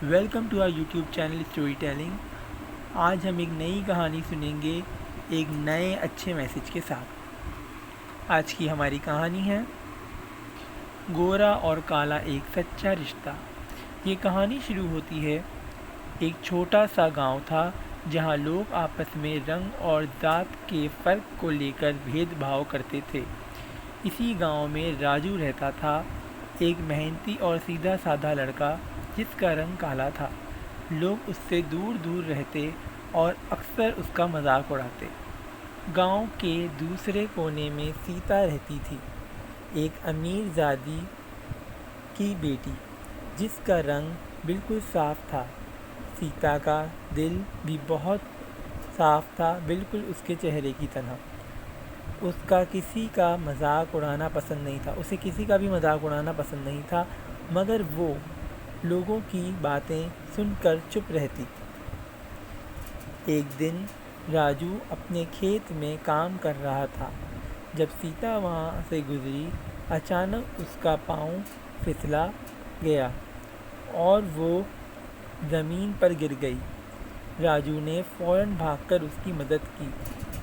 Welcome to our YouTube channel storytelling. آج ہم ایک نئی کہانی سنیں گے ایک نئے اچھے میسج کے ساتھ۔ آج کی ہماری کہانی ہے گورا اور کالا ایک سچا رشتہ۔ یہ کہانی شروع ہوتی ہے ایک چھوٹا سا گاؤں تھا جہاں لوگ آپس میں رنگ اور ذات کے فرق کو لے کر بھید بھاؤ کرتے تھے۔ اسی گاؤں میں راجو رہتا تھا، ایک محنتی اور سیدھا سادہ لڑکا جس کا رنگ کالا تھا۔ لوگ اس سے دور دور رہتے اور اکثر اس کا مذاق اڑاتے۔ گاؤں کے دوسرے کونے میں سیتا رہتی تھی، ایک امیر زادی کی بیٹی جس کا رنگ بالکل صاف تھا۔ سیتا کا دل بھی بہت صاف تھا، بالکل اس کے چہرے کی طرح۔ اسے کسی کا بھی مذاق اڑانا پسند نہیں تھا، مگر وہ لوگوں کی باتیں سن کر چپ رہتی۔ ایک دن راجو اپنے کھیت میں کام کر رہا تھا۔ جب سیتا وہاں سے گزری، اچانک اس کا پاؤں پھسلا گیا اور وہ زمین پر گر گئی۔ راجو نے فوراً بھاگ کر اس کی مدد کی۔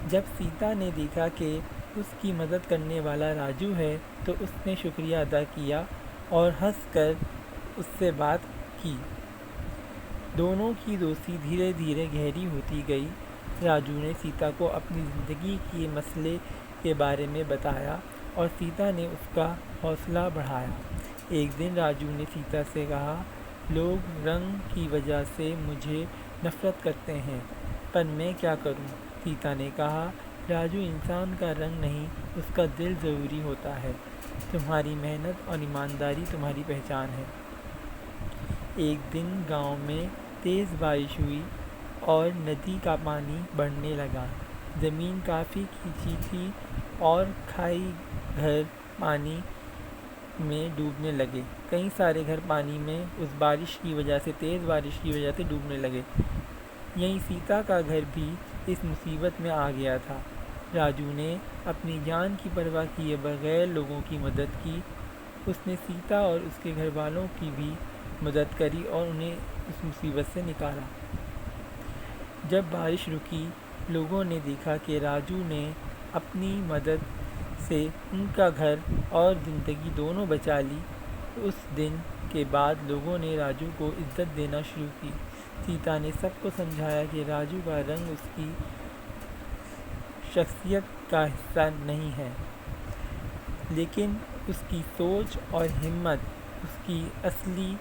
جب سیتا نے دیکھا کہ اس کی مدد کرنے والا راجو ہے تو اس نے شکریہ ادا کیا اور ہنس کر اس سے بات کی۔ دونوں کی دوستی دھیرے دھیرے گہری ہوتی گئی۔ راجو نے سیتا کو اپنی زندگی کے مسئلے کے بارے میں بتایا اور سیتا نے اس کا حوصلہ بڑھایا۔ ایک دن راجو نے سیتا سے کہا، لوگ رنگ کی وجہ سے مجھے نفرت کرتے ہیں، پر میں کیا کروں؟ سیتا نے کہا، راجو، انسان کا رنگ نہیں، اس کا دل ضروری ہوتا ہے۔ تمہاری محنت اور ایمانداری تمہاری پہچان ہے۔ ایک دن گاؤں میں تیز بارش ہوئی اور ندی کا پانی بڑھنے لگا۔ زمین کافی کھینچی تھی اور کئی گھر پانی میں ڈوبنے لگے۔ کئی سارے گھر پانی میں اس تیز بارش کی وجہ سے ڈوبنے لگے۔ یہیں سیتا کا گھر بھی اس مصیبت میں آ گیا تھا۔ راجو نے اپنی جان کی پرواہ کیے بغیر لوگوں کی مدد کی۔ اس نے سیتا اور اس کے گھر والوں کی بھی مدد کری اور انہیں اس مصیبت سے نکالا۔ جب بارش رکی، لوگوں نے دیکھا کہ راجو نے اپنی مدد سے ان کا گھر اور زندگی دونوں بچا لی۔ اس دن کے بعد لوگوں نے راجو کو عزت دینا شروع کی۔ سیتا نے سب کو سمجھایا کہ راجو کا رنگ اس کی شخصیت کا حصہ نہیں ہے، لیکن اس کی سوچ اور ہمت اس کی اصلی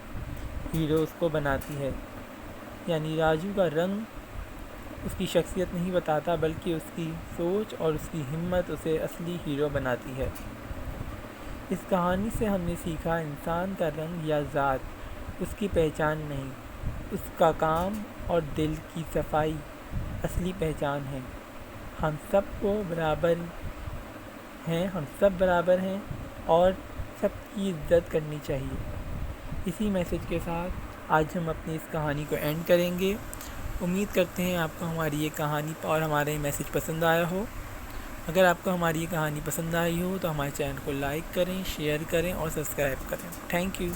ہیرو اس کو بناتی ہے۔ یعنی راجو کا رنگ اس کی شخصیت نہیں بتاتا، بلکہ اس کی سوچ اور اس کی ہمت اسے اصلی ہیرو بناتی ہے۔ اس کہانی سے ہم نے سیکھا، انسان کا رنگ یا ذات اس کی پہچان نہیں، اس کا کام اور دل کی صفائی اصلی پہچان ہے۔ ہم سب برابر ہیں اور سب کی عزت کرنی چاہیے۔ اسی میسج کے ساتھ آج ہم اپنی اس کہانی کو اینڈ کریں گے۔ امید کرتے ہیں آپ کو ہماری یہ کہانی اور ہمارا یہ میسج پسند آیا ہو۔ اگر آپ کو ہماری یہ کہانی پسند آئی ہو تو ہمارے چینل کو لائک کریں، شیئر کریں اور سبسکرائب کریں۔ Thank you.